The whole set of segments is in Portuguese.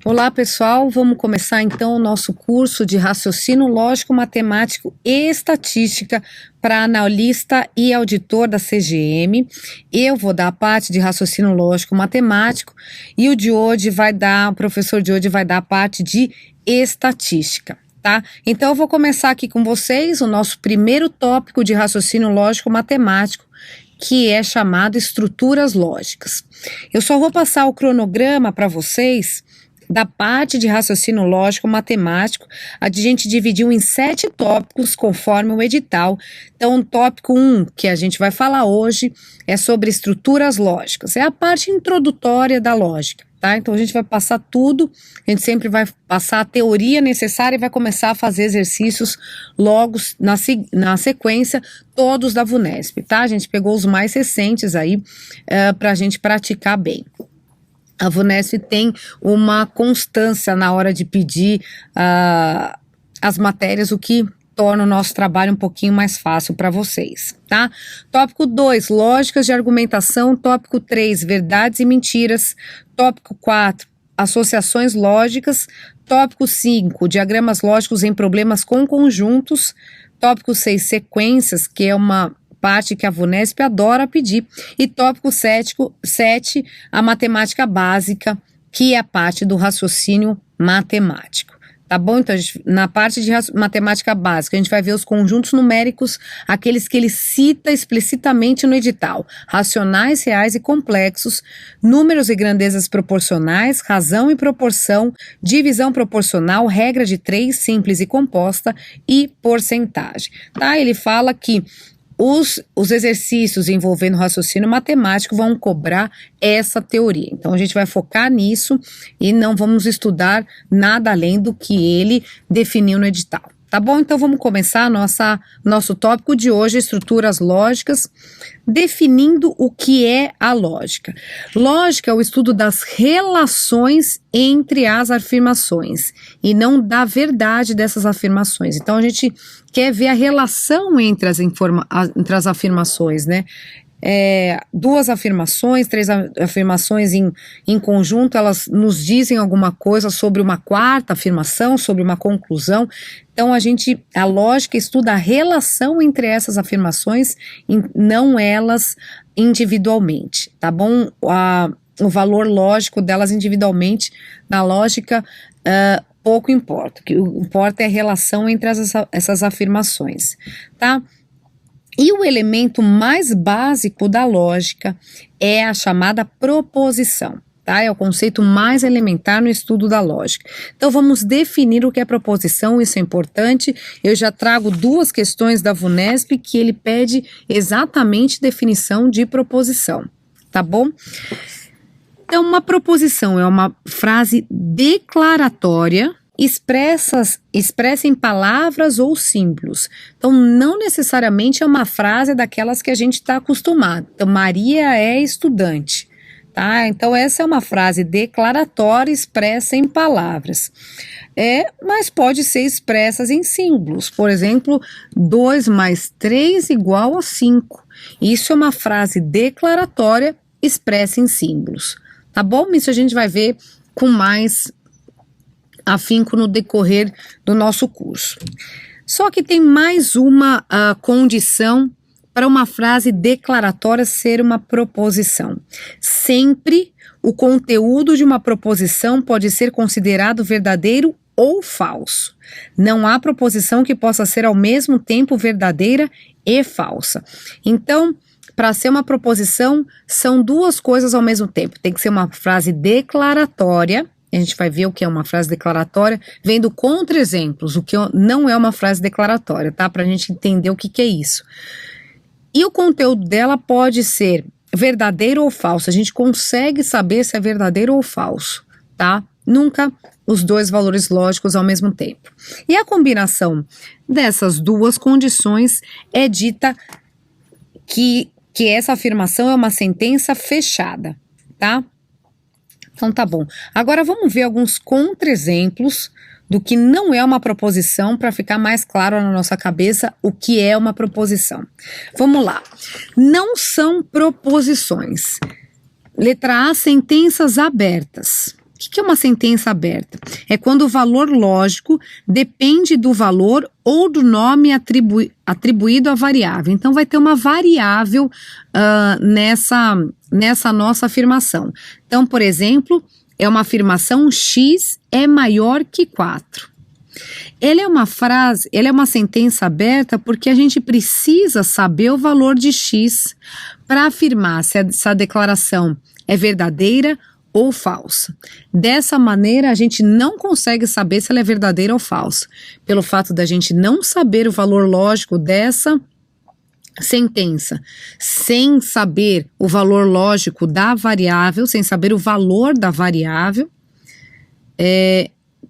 Olá pessoal, vamos começar então o nosso curso de raciocínio lógico, matemático e estatística para analista e auditor da CGM. Eu vou dar a parte de raciocínio lógico, matemático e o professor de hoje vai dar a parte de estatística. Tá? Então eu vou começar aqui com vocês o nosso primeiro tópico de raciocínio lógico matemático, que é chamado estruturas lógicas. Eu só vou passar o cronograma para vocês da parte de raciocínio lógico matemático. A gente dividiu em 7 tópicos conforme o edital. Então, o tópico 1 que a gente vai falar hoje é sobre estruturas lógicas. É a parte introdutória da lógica. Tá? Então a gente vai passar tudo, a gente sempre vai passar a teoria necessária e vai começar a fazer exercícios logo na sequência, todos da VUNESP, tá? A gente pegou os mais recentes aí para a gente praticar bem. A VUNESP tem uma constância na hora de pedir as matérias, o que torna o nosso trabalho um pouquinho mais fácil para vocês, tá? Tópico 2, lógicas de argumentação. Tópico 3, verdades e mentiras. Tópico 4, associações lógicas. Tópico 5, diagramas lógicos em problemas com conjuntos. Tópico 6, sequências, que é uma parte que a VUNESP adora pedir. E tópico 7, a matemática básica, que é a parte do raciocínio matemático. Tá bom? Então, na parte de matemática básica, a gente vai ver os conjuntos numéricos, aqueles que ele cita explicitamente no edital: racionais, reais e complexos, números e grandezas proporcionais, razão e proporção, divisão proporcional, regra de 3, simples e composta e porcentagem. Tá? Ele fala que os exercícios envolvendo raciocínio matemático vão cobrar essa teoria. Então, a gente vai focar nisso e não vamos estudar nada além do que ele definiu no edital. Tá bom? Então, vamos começar nosso tópico de hoje, estruturas lógicas, definindo o que é a lógica. Lógica é o estudo das relações entre as afirmações e não da verdade dessas afirmações. Então, a gente quer ver a relação entre as afirmações, né? Duas afirmações, 3 afirmações em conjunto, elas nos dizem alguma coisa sobre uma quarta afirmação, sobre uma conclusão. Então a lógica estuda a relação entre essas afirmações, não elas individualmente, tá bom? O valor lógico delas individualmente na lógica pouco importa. O que importa é a relação entre essas afirmações, tá? E o elemento mais básico da lógica é a chamada proposição, tá? É o conceito mais elementar no estudo da lógica. Então, vamos definir o que é proposição, isso é importante. Eu já trago 2 questões da VUNESP que ele pede exatamente definição de proposição, tá bom? Então, uma proposição é uma frase declaratória expressa em palavras ou símbolos. Então, não necessariamente é uma frase daquelas que a gente está acostumado. Então, Maria é estudante, tá? Então, essa é uma frase declaratória expressa em palavras. Mas pode ser expressa em símbolos. Por exemplo, 2 mais 3 igual a 5. Isso é uma frase declaratória expressa em símbolos. Tá bom? Isso a gente vai ver com mais afinco no decorrer do nosso curso. Só que tem mais uma condição para uma frase declaratória ser uma proposição. Sempre o conteúdo de uma proposição pode ser considerado verdadeiro ou falso. Não há proposição que possa ser ao mesmo tempo verdadeira e falsa. Então, para ser uma proposição, são 2 coisas ao mesmo tempo. Tem que ser uma frase declaratória. A gente vai ver o que é uma frase declaratória, vendo contra-exemplos, o que não é uma frase declaratória, tá? Para a gente entender o que é isso. E o conteúdo dela pode ser verdadeiro ou falso. A gente consegue saber se é verdadeiro ou falso, tá? Nunca os 2 valores lógicos ao mesmo tempo. E a combinação dessas 2 condições é dita que essa afirmação é uma sentença fechada, tá? Então tá bom. Agora vamos ver alguns contra-exemplos do que não é uma proposição para ficar mais claro na nossa cabeça o que é uma proposição. Vamos lá. Não são proposições. Letra A, sentenças abertas. que é uma sentença aberta? É quando o valor lógico depende do valor ou do nome atribuído à variável. Então, vai ter uma variável nessa nossa afirmação. Então, por exemplo, é uma afirmação x é maior que 4. Ela é uma sentença aberta porque a gente precisa saber o valor de x para afirmar se essa declaração é verdadeira ou falsa. Dessa maneira, a gente não consegue saber se ela é verdadeira ou falsa, pelo fato da gente não saber o valor lógico dessa sentença, sem saber o valor lógico da variável, sem saber o valor da variável,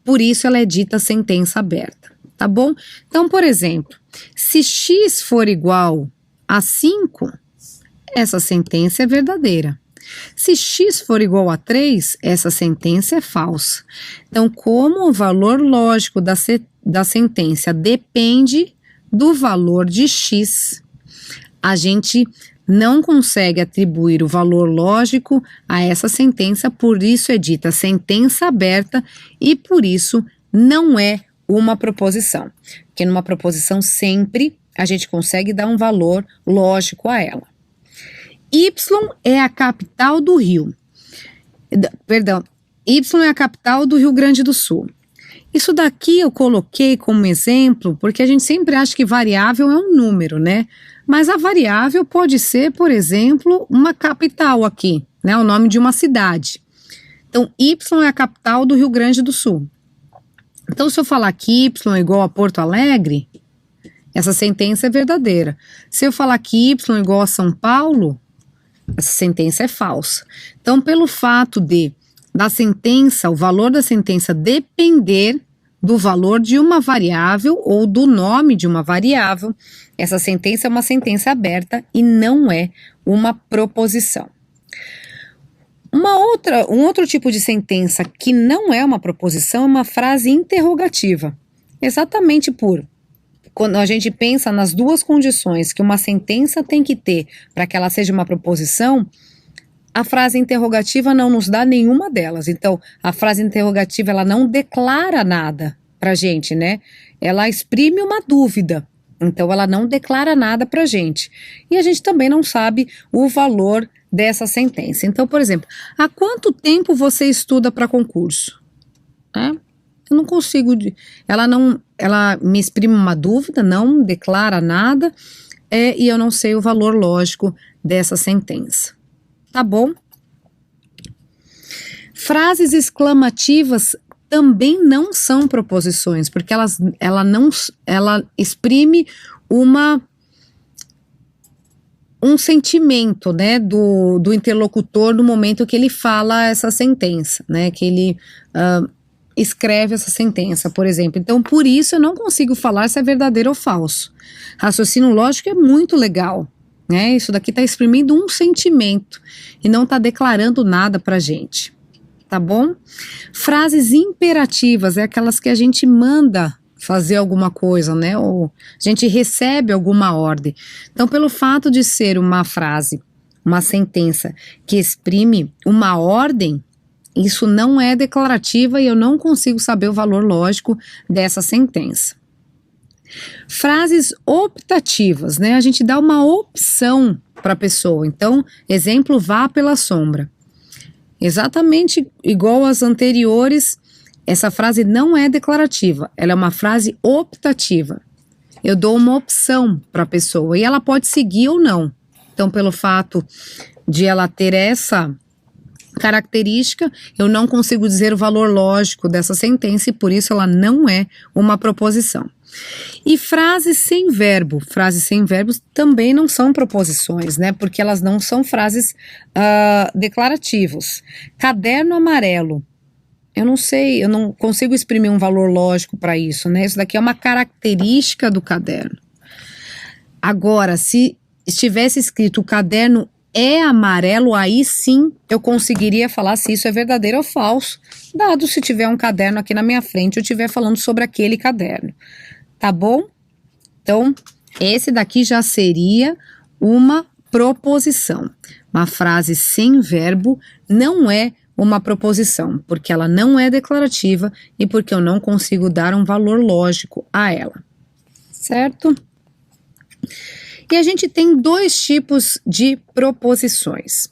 por isso ela é dita sentença aberta, tá bom? Então, por exemplo, se x for igual a 5, essa sentença é verdadeira. Se x for igual a 3, essa sentença é falsa. Então, como o valor lógico da sentença depende do valor de x, a gente não consegue atribuir o valor lógico a essa sentença, por isso é dita sentença aberta e por isso não é uma proposição. Porque numa proposição sempre a gente consegue dar um valor lógico a ela. Y é a capital do Rio. Perdão, Y é a capital do Rio Grande do Sul. Isso daqui eu coloquei como exemplo porque a gente sempre acha que variável é um número, né? Mas a variável pode ser, por exemplo, uma capital aqui, né? O nome de uma cidade. Então, Y é a capital do Rio Grande do Sul. Então, se eu falar que Y é igual a Porto Alegre, essa sentença é verdadeira. Se eu falar que Y é igual a São Paulo, essa sentença é falsa. Então, pelo fato da sentença, o valor da sentença depender do valor de uma variável ou do nome de uma variável, essa sentença é uma sentença aberta e não é uma proposição. Um outro tipo de sentença que não é uma proposição é uma frase interrogativa. Exatamente quando a gente pensa nas duas condições que uma sentença tem que ter para que ela seja uma proposição, a frase interrogativa não nos dá nenhuma delas. Então, a frase interrogativa ela não declara nada para a gente, né? Ela exprime uma dúvida. Então, ela não declara nada para a gente. E a gente também não sabe o valor dessa sentença. Então, por exemplo, há quanto tempo você estuda para concurso? Eu não consigo. Ela me exprime uma dúvida, não declara nada, e eu não sei o valor lógico dessa sentença. Tá bom? Frases exclamativas também não são proposições, porque ela exprime um sentimento, né, do interlocutor no momento que ele fala essa sentença, né, que ele escreve essa sentença, por exemplo. Então, por isso eu não consigo falar se é verdadeiro ou falso. Raciocínio lógico é muito legal, né, isso daqui está exprimindo um sentimento e não está declarando nada pra gente, tá bom? Frases imperativas é aquelas que a gente manda fazer alguma coisa, né, ou a gente recebe alguma ordem. Então, pelo fato de ser uma frase, uma sentença que exprime uma ordem, isso não é declarativa e eu não consigo saber o valor lógico dessa sentença. Frases optativas, né, a gente dá uma opção para a pessoa. Então, exemplo, vá pela sombra. Exatamente igual às anteriores, essa frase não é declarativa, ela é uma frase optativa. Eu dou uma opção para a pessoa e ela pode seguir ou não. Então, pelo fato de ela ter essa característica, eu não consigo dizer o valor lógico dessa sentença e por isso ela não é uma proposição. E frases sem verbo. Frases sem verbos também não são proposições, né? Porque elas não são frases declarativos. Caderno amarelo. Eu não sei, eu não consigo exprimir um valor lógico para isso, né? Isso daqui é uma característica do caderno. Agora, se estivesse escrito o caderno é amarelo, aí sim eu conseguiria falar se isso é verdadeiro ou falso, dado se tiver um caderno aqui na minha frente, eu estiver falando sobre aquele caderno. Tá bom? Então, esse daqui já seria uma proposição. Uma frase sem verbo não é uma proposição, porque ela não é declarativa e porque eu não consigo dar um valor lógico a ela, certo? E a gente tem dois tipos de proposições.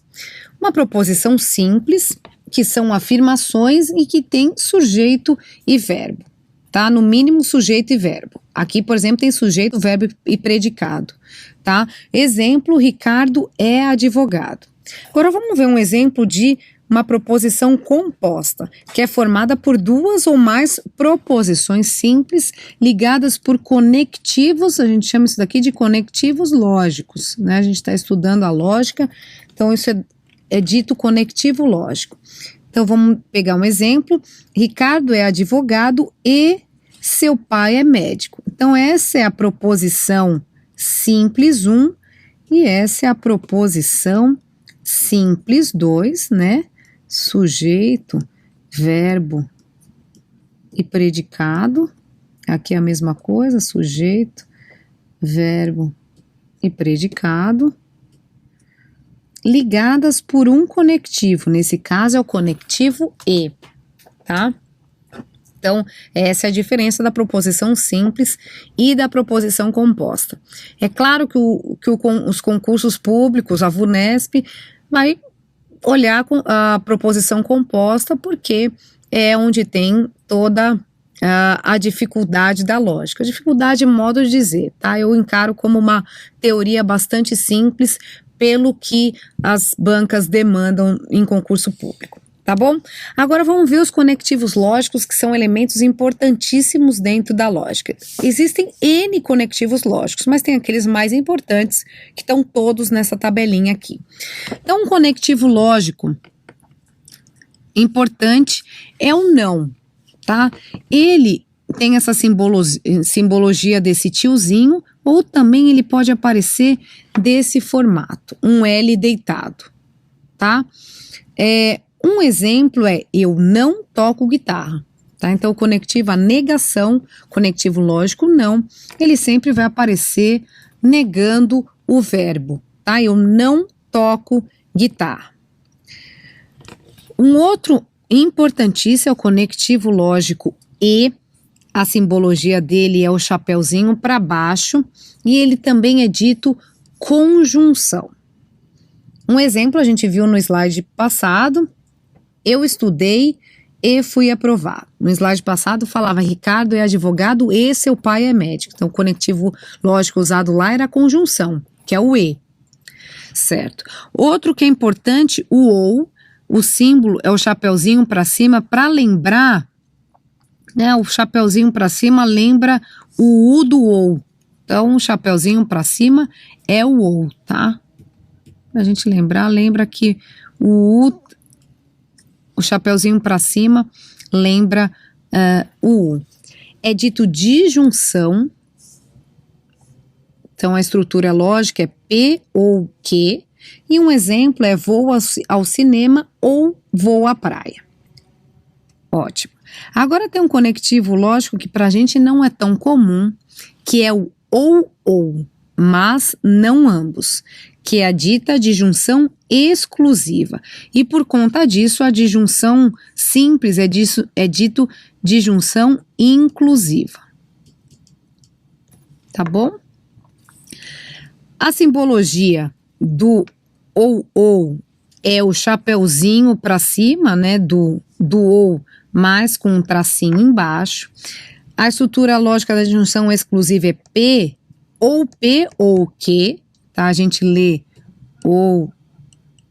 Uma proposição simples, que são afirmações e que tem sujeito e verbo, tá? No mínimo sujeito e verbo. Aqui, por exemplo, tem sujeito, verbo e predicado, tá? Exemplo, Ricardo é advogado. Agora vamos ver um exemplo de uma proposição composta, que é formada por duas ou mais proposições simples ligadas por conectivos, a gente chama isso daqui de conectivos lógicos, né? A gente está estudando a lógica, então isso é dito conectivo lógico. Então vamos pegar um exemplo, Ricardo é advogado e seu pai é médico. Então essa é a proposição simples 1 e essa é a proposição simples 2, né? Sujeito, verbo e predicado. Aqui é a mesma coisa, sujeito, verbo e predicado. Ligadas por um conectivo, nesse caso é o conectivo e, tá? Então, essa é a diferença da proposição simples e da proposição composta. É claro que os concursos públicos, a VUNESP, vai olhar a proposição composta porque é onde tem toda a dificuldade da lógica. A dificuldade é modo de dizer, tá? Eu encaro como uma teoria bastante simples pelo que as bancas demandam em concurso público. Tá bom? Agora vamos ver os conectivos lógicos, que são elementos importantíssimos dentro da lógica. Existem N conectivos lógicos, mas tem aqueles mais importantes que estão todos nessa tabelinha aqui. Então, um conectivo lógico importante é o não, tá? Ele tem essa simbologia desse tiozinho, ou também ele pode aparecer desse formato, um L deitado, tá? Um exemplo é eu não toco guitarra, tá? Então o conectivo a negação, conectivo lógico não, ele sempre vai aparecer negando o verbo, tá? Eu não toco guitarra. Um outro importantíssimo é o conectivo lógico e, a simbologia dele é o chapeuzinho para baixo e ele também é dito conjunção. Um exemplo a gente viu no slide passado. Eu estudei e fui aprovado. No slide passado falava Ricardo é advogado e seu pai é médico. Então o conectivo lógico usado lá era a conjunção, que é o e. Certo. Outro que é importante, o ou, o símbolo é o chapeuzinho para cima para lembrar, né? O chapeuzinho para cima lembra o u do ou. Então o chapeuzinho para cima é o ou, tá? Pra gente lembrar, lembra que o chapeuzinho para cima lembra o U. É dito disjunção, então a estrutura lógica é P ou Q, e um exemplo é vou ao cinema ou vou à praia. Ótimo. Agora tem um conectivo lógico que pra gente não é tão comum, que é o ou, mas não ambos, que é a dita disjunção exclusiva. E por conta disso, a disjunção simples é dito disjunção inclusiva. Tá bom? A simbologia do ou é o chapeuzinho para cima, né, do ou, mas com um tracinho embaixo. A estrutura lógica da disjunção exclusiva é P ou Q, tá? A gente lê ou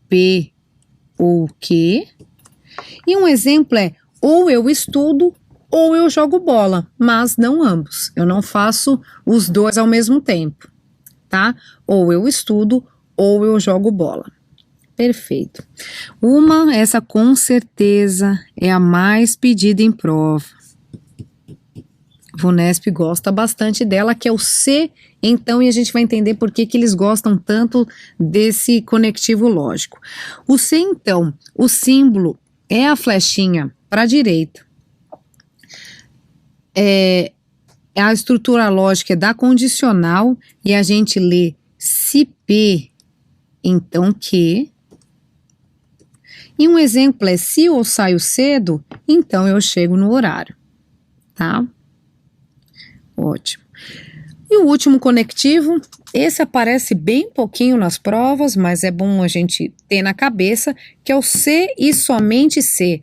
P ou Q. E um exemplo é ou eu estudo ou eu jogo bola, mas não ambos. Eu não faço os dois ao mesmo tempo, tá? Ou eu estudo ou eu jogo bola. Perfeito. Essa com certeza é a mais pedida em prova. VUNESP gosta bastante dela, que é o C, então, e a gente vai entender por que eles gostam tanto desse conectivo lógico. O C, então, o símbolo é a flechinha para a direita. A estrutura lógica é da condicional e a gente lê se P, então Q. E um exemplo é: se eu saio cedo, então eu chego no horário, tá? Ótimo. E o último conectivo, esse aparece bem pouquinho nas provas, mas é bom a gente ter na cabeça, que é o se e somente se,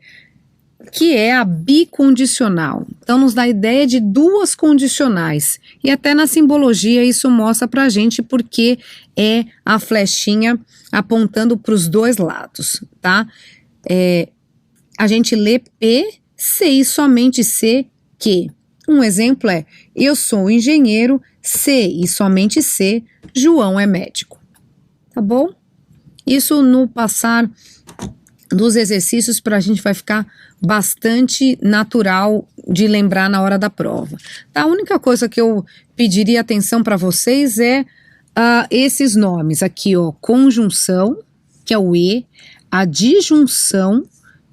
que é a bicondicional. Então nos dá a ideia de duas condicionais, e até na simbologia isso mostra pra gente porque é a flechinha apontando para os dois lados, tá? A gente lê P, se e somente se, que. Um exemplo é: eu sou engenheiro, se e somente se, João é médico. Tá bom? Isso no passar dos exercícios para a gente vai ficar bastante natural de lembrar na hora da prova. Tá? A única coisa que eu pediria atenção para vocês é esses nomes aqui, ó: conjunção, que é o e, a disjunção,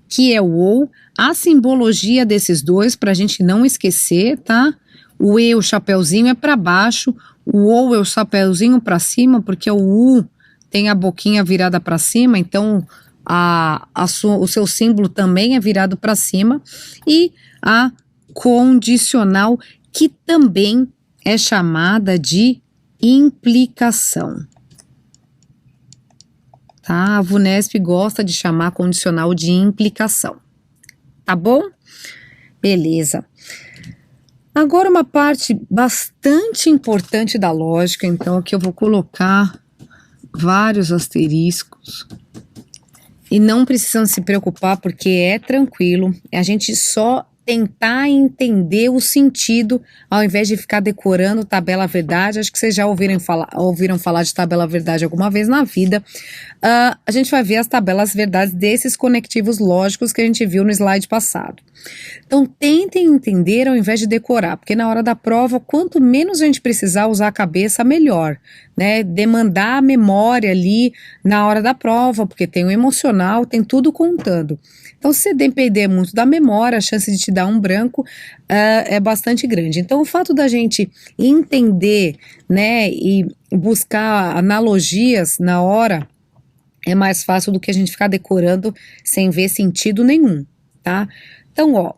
que é o ou, a simbologia desses dois para a gente não esquecer, tá? O e, o chapeuzinho é para baixo, o ou é o chapeuzinho para cima, porque o u tem a boquinha virada para cima, então o seu símbolo também é virado para cima, e a condicional, que também é chamada de implicação. Tá? A VUNESP gosta de chamar condicional de implicação. Tá bom? Beleza. Agora uma parte bastante importante da lógica, então aqui eu vou colocar vários asteriscos. E não precisam se preocupar porque é tranquilo, é a gente só tentar entender o sentido ao invés de ficar decorando tabela verdade. Acho que vocês já ouviram falar de tabela verdade alguma vez na vida. A gente vai ver as tabelas verdades desses conectivos lógicos que a gente viu no slide passado. Então tentem entender ao invés de decorar, porque na hora da prova, quanto menos a gente precisar usar a cabeça, melhor, né? Demandar a memória ali na hora da prova, porque tem o emocional, tem tudo contando. Então, se depender muito da memória, a chance de te dar um branco é bastante grande. Então, o fato da gente entender, né, e buscar analogias na hora é mais fácil do que a gente ficar decorando sem ver sentido nenhum, tá? Então, ó,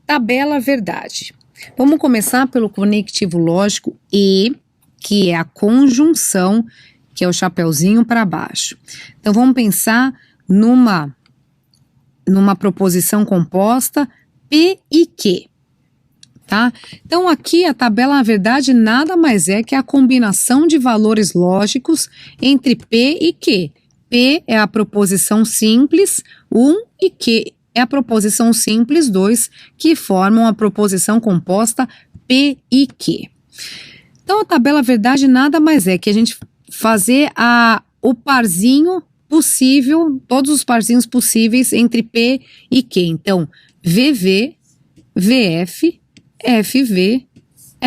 tabela verdade. Vamos começar pelo conectivo lógico e, que é a conjunção, que é o chapeuzinho para baixo. Então, vamos pensar numa proposição composta, P e Q, tá? Então, aqui a tabela verdade nada mais é que a combinação de valores lógicos entre P e Q. P é a proposição simples 1 e Q é a proposição simples 2, que formam a proposição composta P e Q. Então, a tabela verdade nada mais é que a gente fazer o parzinho possível, todos os parzinhos possíveis entre P e Q. Então, VV, VF, FV,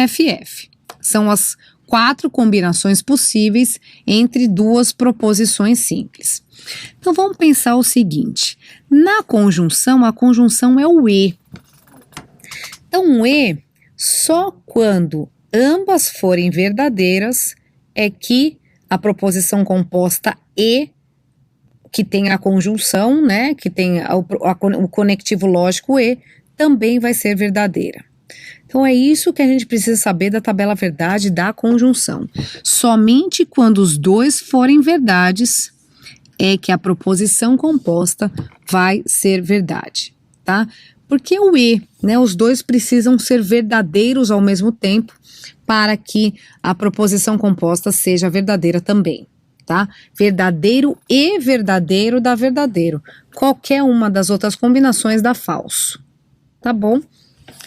FF. São as 4 combinações possíveis entre duas proposições simples. Então, vamos pensar o seguinte: na conjunção, a conjunção é o E. Então, o E, só quando ambas forem verdadeiras é que a proposição composta E, que tem a conjunção, né, que tem o conectivo lógico E, também vai ser verdadeira. Então é isso que a gente precisa saber da tabela verdade da conjunção. Somente quando os dois forem verdades é que a proposição composta vai ser verdade, tá? Porque o E, né, os dois precisam ser verdadeiros ao mesmo tempo para que a proposição composta seja verdadeira também. Tá? Verdadeiro e verdadeiro dá verdadeiro. Qualquer uma das outras combinações dá falso. Tá bom?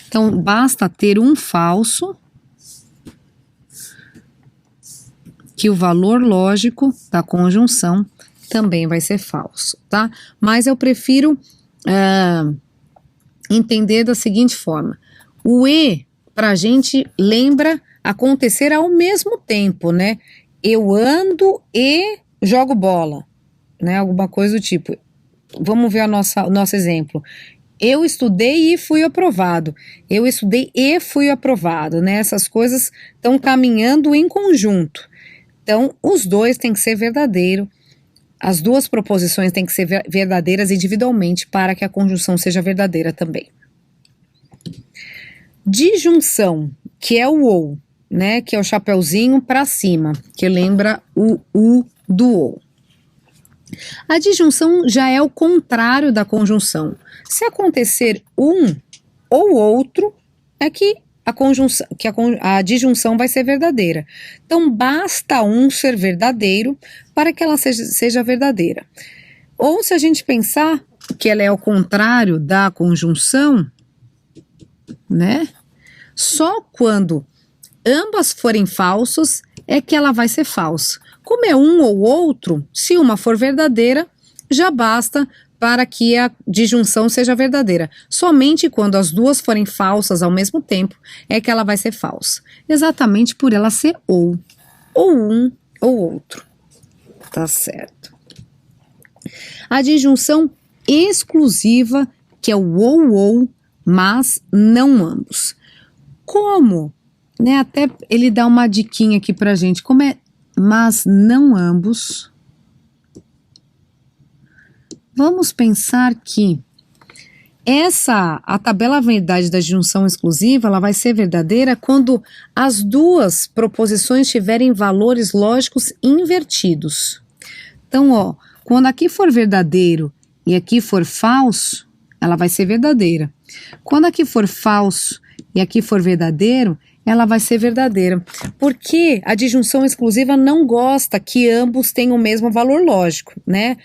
Então, basta ter um falso, que o valor lógico da conjunção também vai ser falso, tá? Mas eu prefiro entender da seguinte forma: o E, pra gente, lembra acontecer ao mesmo tempo, né? Eu ando e jogo bola, né? Alguma coisa do tipo. Vamos ver o nosso exemplo. Eu estudei e fui aprovado. Eu estudei e fui aprovado, né? Essas coisas estão caminhando em conjunto. Então, os dois têm que ser verdadeiro as duas proposições têm que ser verdadeiras individualmente para que a conjunção seja verdadeira também. Disjunção, que é o ou, né, que é o chapeuzinho para cima, que lembra o u do ou. A disjunção já é o contrário da conjunção. Se acontecer um ou outro, é que a disjunção vai ser verdadeira. Então, basta um ser verdadeiro para que ela seja verdadeira. Ou se a gente pensar que ela é o contrário da conjunção, né? Só quando ambas forem falsos é que ela vai ser falsa. Como é um ou outro, se uma for verdadeira, já basta para que a disjunção seja verdadeira. Somente quando as duas forem falsas ao mesmo tempo é que ela vai ser falsa. Exatamente por ela ser ou um ou outro. Tá certo. A disjunção exclusiva, que é o ou, mas não ambos. Como? Né, até ele dá uma diquinha aqui pra gente. Como é mas não ambos? Vamos pensar que a tabela verdade da disjunção exclusiva, ela vai ser verdadeira quando as duas proposições tiverem valores lógicos invertidos. Então, ó, quando aqui for verdadeiro e aqui for falso, ela vai ser verdadeira. Quando aqui for falso e aqui for verdadeiro, ela vai ser verdadeira. Porque a disjunção exclusiva não gosta que ambos tenham o mesmo valor lógico, né?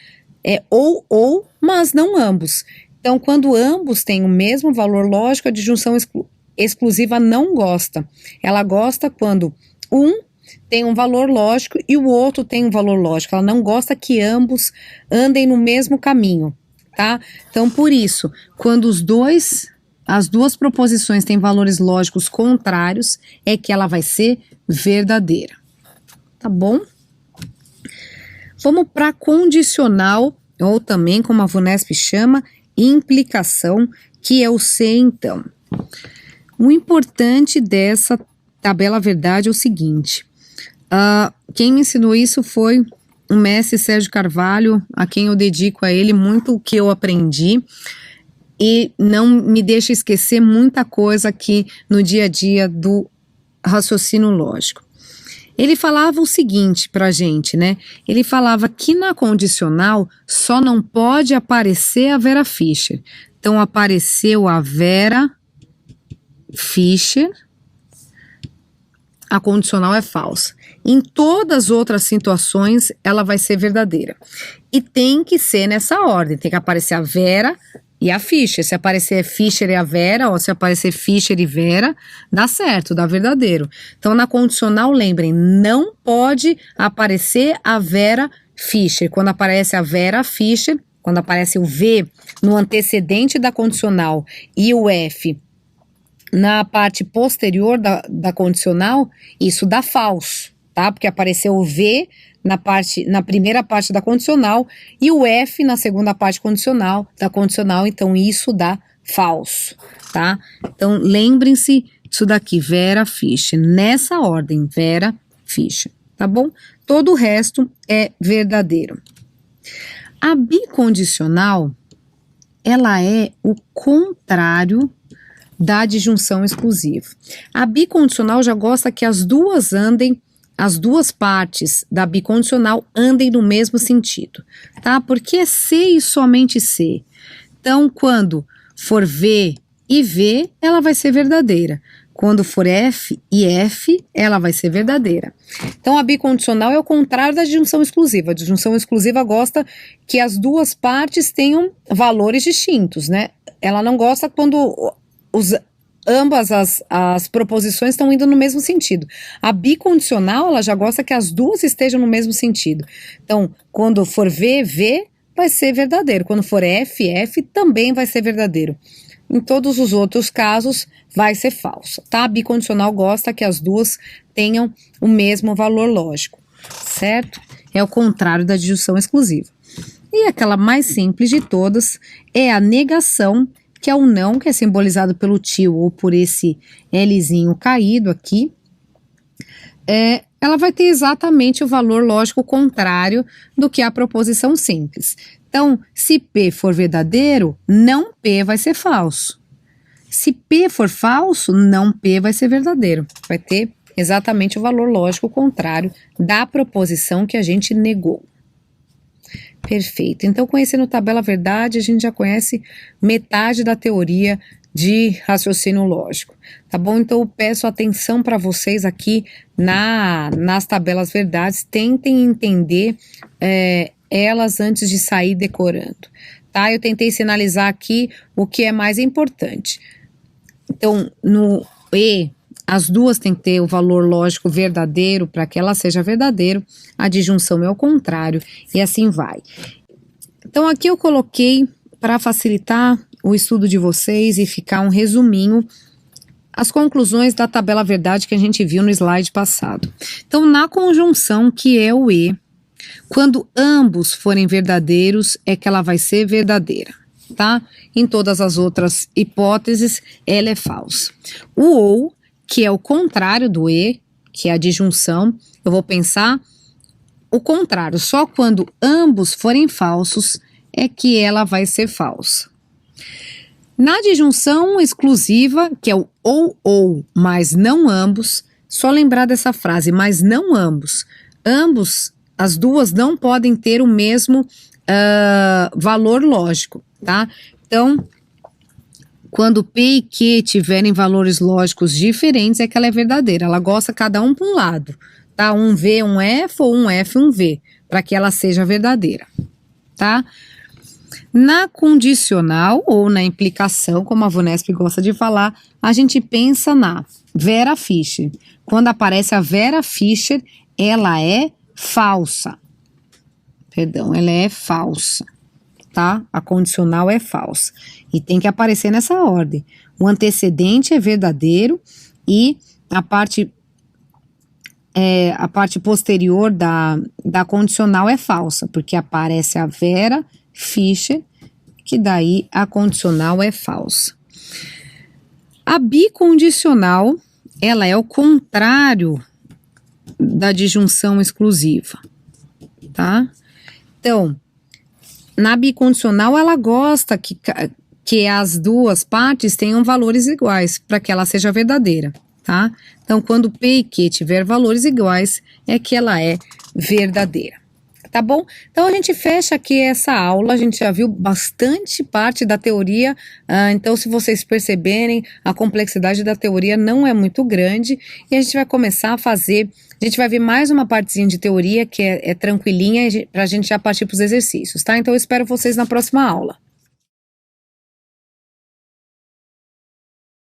É ou, mas não ambos. Então, quando ambos têm o mesmo valor lógico, a disjunção exclusiva não gosta. Ela gosta quando um tem um valor lógico e o outro tem um valor lógico. Ela não gosta que ambos andem no mesmo caminho, tá? Então, por isso, quando as duas proposições têm valores lógicos contrários, é que ela vai ser verdadeira. Tá bom? Vamos para condicional, ou também, como a VUNESP chama, implicação, que é o C, então. O importante dessa tabela verdade é o seguinte. Quem me ensinou isso foi o mestre Sérgio Carvalho, a quem eu dedico a ele muito o que eu aprendi. E não me deixa esquecer muita coisa aqui no dia a dia do raciocínio lógico. Ele falava o seguinte pra gente, né? Ele falava que na condicional só não pode aparecer a Vera Fischer. Então, apareceu a Vera Fischer, a condicional é falsa. Em todas as outras situações, ela vai ser verdadeira. E tem que ser nessa ordem, tem que aparecer a Vera e a Fischer. Se aparecer Fischer e a Vera, ou se aparecer Fischer e Vera, dá certo, dá verdadeiro. Então, na condicional, lembrem, não pode aparecer a Vera Fischer. Quando aparece a Vera Fischer, quando aparece o V no antecedente da condicional e o F na parte posterior da condicional, isso dá falso, tá? Porque apareceu o V na primeira parte da condicional e o F na segunda parte da condicional, então isso dá falso, tá? Então lembrem-se disso daqui, Vera Fischer, nessa ordem, Vera Fischer, tá bom? Todo o resto é verdadeiro. A bicondicional, ela é o contrário da disjunção exclusiva. A bicondicional já gosta que as duas partes da bicondicional andem no mesmo sentido, tá? Porque é C e somente C. Então, quando for V e V, ela vai ser verdadeira. Quando for F e F, ela vai ser verdadeira. Então, a bicondicional é o contrário da disjunção exclusiva. A disjunção exclusiva gosta que as duas partes tenham valores distintos, né? Ela não gosta quando ambas as proposições estão indo no mesmo sentido. A bicondicional, ela já gosta que as duas estejam no mesmo sentido. Então, quando for V, V vai ser verdadeiro. Quando for F, F também vai ser verdadeiro. Em todos os outros casos, vai ser falso, tá? A bicondicional gosta que as duas tenham o mesmo valor lógico, certo? É o contrário da disjunção exclusiva. E aquela mais simples de todas é a negação, que é o não, que é simbolizado pelo tio ou por esse Lzinho caído aqui. ela vai ter exatamente o valor lógico contrário do que a proposição simples. Então, se P for verdadeiro, não P vai ser falso. Se P for falso, não P vai ser verdadeiro. Vai ter exatamente o valor lógico contrário da proposição que a gente negou. Perfeito. Então, conhecendo tabela verdade, a gente já conhece metade da teoria de raciocínio lógico, tá bom? Então, eu peço atenção para vocês aqui nas tabelas verdades, tentem entender elas antes de sair decorando, tá? Eu tentei sinalizar aqui o que é mais importante. Então, no E, as duas têm que ter o valor lógico verdadeiro para que ela seja verdadeiro, a disjunção é o contrário, e assim vai. Então, aqui eu coloquei, para facilitar o estudo de vocês e ficar um resuminho, as conclusões da tabela verdade que a gente viu no slide passado. Então, na conjunção, que é o E, quando ambos forem verdadeiros, é que ela vai ser verdadeira, tá? Em todas as outras hipóteses, ela é falsa. O OU, que é o contrário do E, que é a disjunção, eu vou pensar o contrário, só quando ambos forem falsos é que ela vai ser falsa. Na disjunção exclusiva, que é o ou, mas não ambos, só lembrar dessa frase, mas não ambos. Ambos, as duas não podem ter o mesmo valor lógico, tá? Então, quando P e Q tiverem valores lógicos diferentes, é que ela é verdadeira. Ela gosta cada um para um lado, tá? Um V, um F, ou um F, um V, para que ela seja verdadeira, tá? Na condicional ou na implicação, como a Vunesp gosta de falar, a gente pensa na Vera Fischer. Quando aparece a Vera Fischer, ela é falsa. Perdão, ela é falsa, tá? A condicional é falsa. E tem que aparecer nessa ordem. O antecedente é verdadeiro e a parte posterior da condicional é falsa, porque aparece a Vera Fischer, que daí a condicional é falsa. A bicondicional, ela é o contrário da disjunção exclusiva, tá? Então, na bicondicional, ela gosta que as duas partes tenham valores iguais, para que ela seja verdadeira, tá? Então, quando P e Q tiver valores iguais, é que ela é verdadeira. Tá bom? Então a gente fecha aqui essa aula, a gente já viu bastante parte da teoria, então se vocês perceberem, a complexidade da teoria não é muito grande e a gente vai começar a fazer, a gente vai ver mais uma partezinha de teoria que é tranquilinha para a gente já partir para os exercícios, tá? Então eu espero vocês na próxima aula.